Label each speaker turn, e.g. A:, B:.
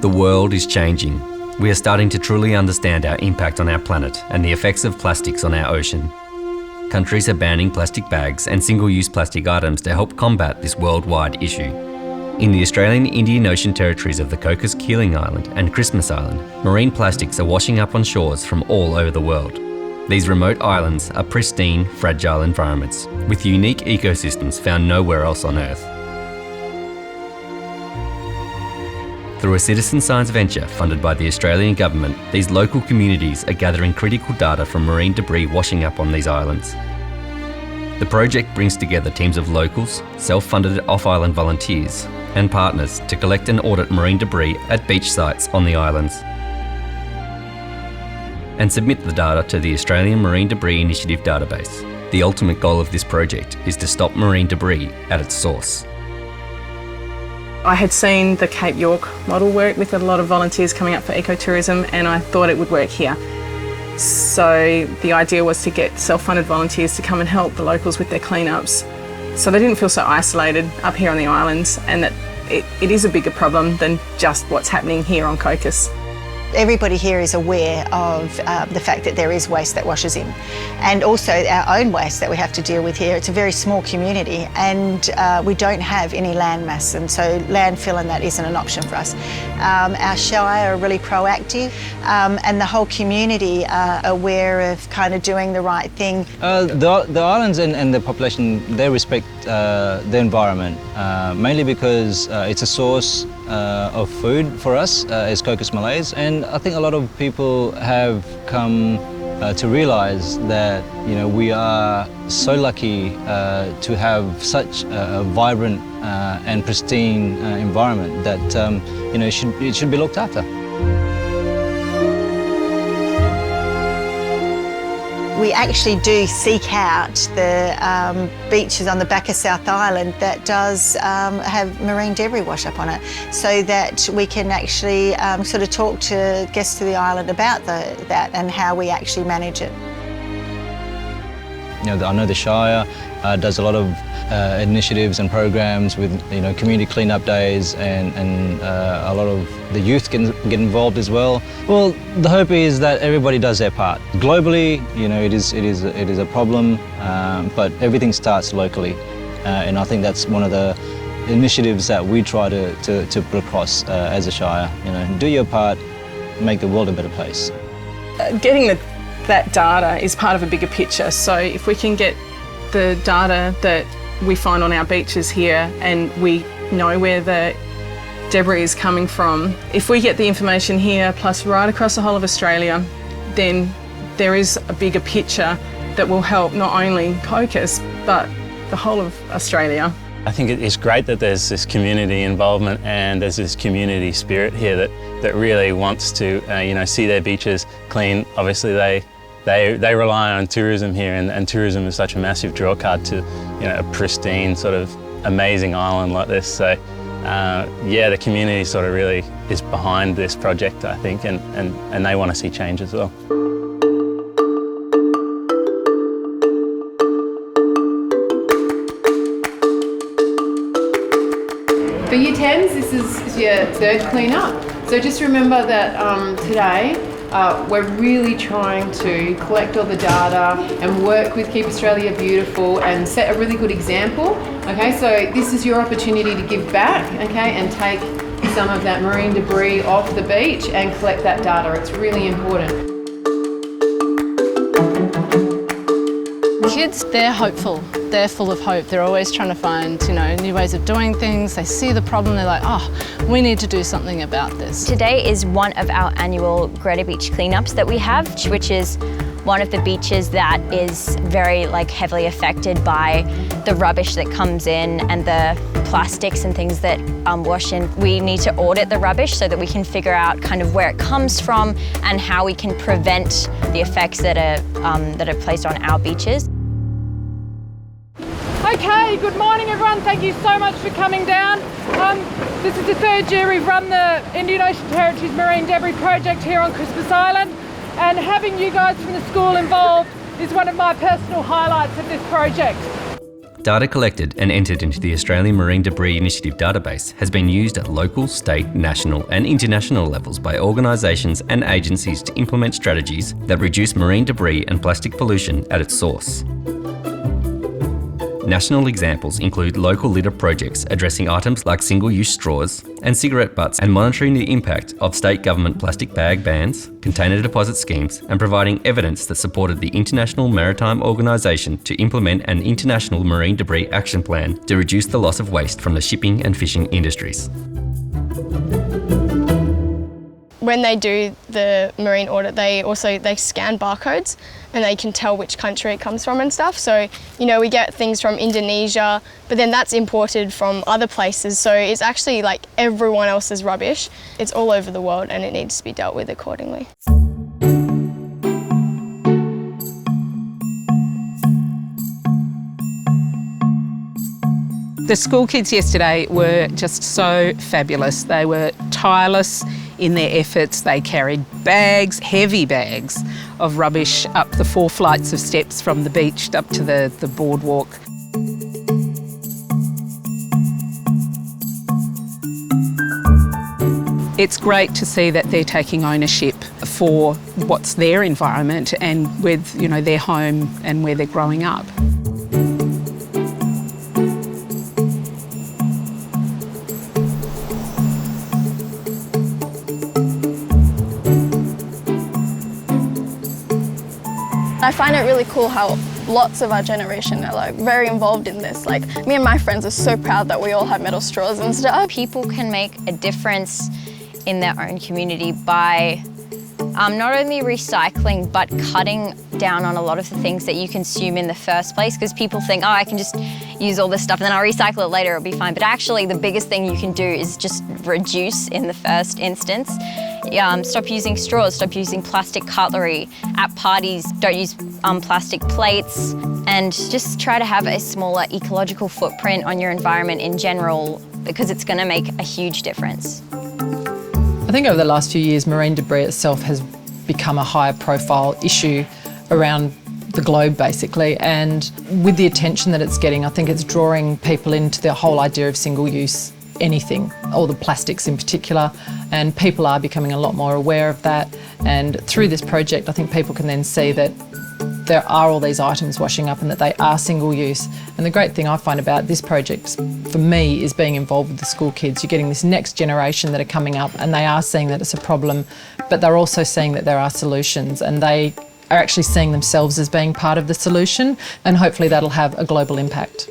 A: The world is changing. We are starting to truly understand our impact on our planet and the effects of plastics on our ocean. Countries are banning plastic bags and single-use plastic items to help combat this worldwide issue. In the Australian Indian Ocean territories of the Cocos Keeling Island and Christmas Island, marine plastics are washing up on shores from all over the world. These remote islands are pristine, fragile environments with unique ecosystems found nowhere else on Earth. Through a citizen science venture funded by the Australian Government, these local communities are gathering critical data from marine debris washing up on these islands. The project brings together teams of locals, self-funded off-island volunteers and partners to collect and audit marine debris at beach sites on the islands and submit the data to the Australian Marine Debris Initiative database. The ultimate goal of this project is to stop marine debris at its source.
B: I had seen the Cape York model work with a lot of volunteers coming up for ecotourism, and I thought it would work here. So the idea was to get self-funded volunteers to come and help the locals with their cleanups, so they didn't feel so isolated up here on the islands, and that it is a bigger problem than just what's happening here on Cocos.
C: Everybody here is aware of the fact that there is waste that washes in, and also our own waste that we have to deal with here. It's a very small community, and we don't have any land mass, and so landfill and that isn't an option for us. Our Shire are really proactive, and the whole community are aware of kind of doing the right thing.
D: The islands and the population, they respect the environment, mainly because it's a source of food for us as Cocos Malays, and I think a lot of people have come to realise that we are so lucky to have such a vibrant and pristine environment that it should be looked after.
C: We actually do seek out the beaches on the back of South Island that does have marine debris wash up on it, so that we can actually sort of talk to guests to the island about that and how we actually manage it.
D: I know the Shire does a lot of initiatives and programs with community clean-up days, and a lot of the youth get involved as well. Well, the hope is that everybody does their part. Globally, it is a problem, but everything starts locally, and I think that's one of the initiatives that we try to put across as a Shire. Do your part, make the world a better place.
B: Getting that data is part of a bigger picture. So if we can get the data that we find on our beaches here, and we know where the debris is coming from, if we get the information here plus right across the whole of Australia, then there is a bigger picture that will help not only Cocos but the whole of Australia.
E: I think it's great that there's this community involvement and there's this community spirit here that really wants to see their beaches clean. Obviously they rely on tourism here, and tourism is such a massive draw card to a pristine sort of amazing island like this. So yeah, the community sort of really is behind this project, I think, and they want to see change as well.
F: For Year 10s, this is your third clean-up. So just remember that today we're really trying to collect all the data and work with Keep Australia Beautiful and set a really good example. Okay, so this is your opportunity to give back, okay, and take some of that marine debris off the beach and collect that data. It's really important.
G: Kids, they're hopeful. They're full of hope. They're always trying to find, new ways of doing things. They see the problem, they're like, oh, we need to do something about this.
H: Today is one of our annual Greta Beach cleanups that we have, which is one of the beaches that is very heavily affected by the rubbish that comes in and the plastics and things that wash in. We need to audit the rubbish so that we can figure out kind of where it comes from and how we can prevent the effects that are placed on our beaches.
I: Okay, good morning everyone. Thank you so much for coming down. This is the third year we've run the Indian Ocean Territories Marine Debris Project here on Christmas Island, and having you guys from the school involved is one of my personal highlights of this project.
A: Data collected and entered into the Australian Marine Debris Initiative database has been used at local, state, national and international levels by organisations and agencies to implement strategies that reduce marine debris and plastic pollution at its source. National examples include local litter projects addressing items like single-use straws and cigarette butts, and monitoring the impact of state government plastic bag bans, container deposit schemes, and providing evidence that supported the International Maritime Organisation to implement an international marine debris action plan to reduce the loss of waste from the shipping and fishing industries.
J: When they do the marine audit, they scan barcodes and they can tell which country it comes from and stuff. So, you know, we get things from Indonesia, but then that's imported from other places. So it's actually like everyone else's rubbish. It's all over the world and it needs to be dealt with accordingly.
K: The school kids yesterday were just so fabulous. They were tireless in their efforts. They carried bags, heavy bags of rubbish up the 4 flights of steps from the beach up to the boardwalk. It's great to see that they're taking ownership for what's their environment and with, you know, their home and where they're growing up.
J: I find it really cool how lots of our generation are like very involved in this. Like me and my friends are so proud that we all have metal straws and stuff.
H: People can make a difference in their own community by not only recycling but cutting down on a lot of the things that you consume in the first place, because people think, oh, I can just use all this stuff and then I'll recycle it later, it'll be fine. But actually the biggest thing you can do is just reduce in the first instance. Stop using straws, stop using plastic cutlery. At parties, don't use plastic plates, and just try to have a smaller ecological footprint on your environment in general, because it's going to make a huge difference.
L: I think over the last few years, marine debris itself has become a higher profile issue around the globe basically, and with the attention that it's getting, I think it's drawing people into the whole idea of single-use anything, all the plastics in particular, and people are becoming a lot more aware of that. And through this project, I think people can then see that there are all these items washing up and that they are single use. And the great thing I find about this project for me is being involved with the school kids. You're getting this next generation that are coming up and they are seeing that it's a problem, but they're also seeing that there are solutions, and they are actually seeing themselves as being part of the solution, and hopefully that'll have a global impact.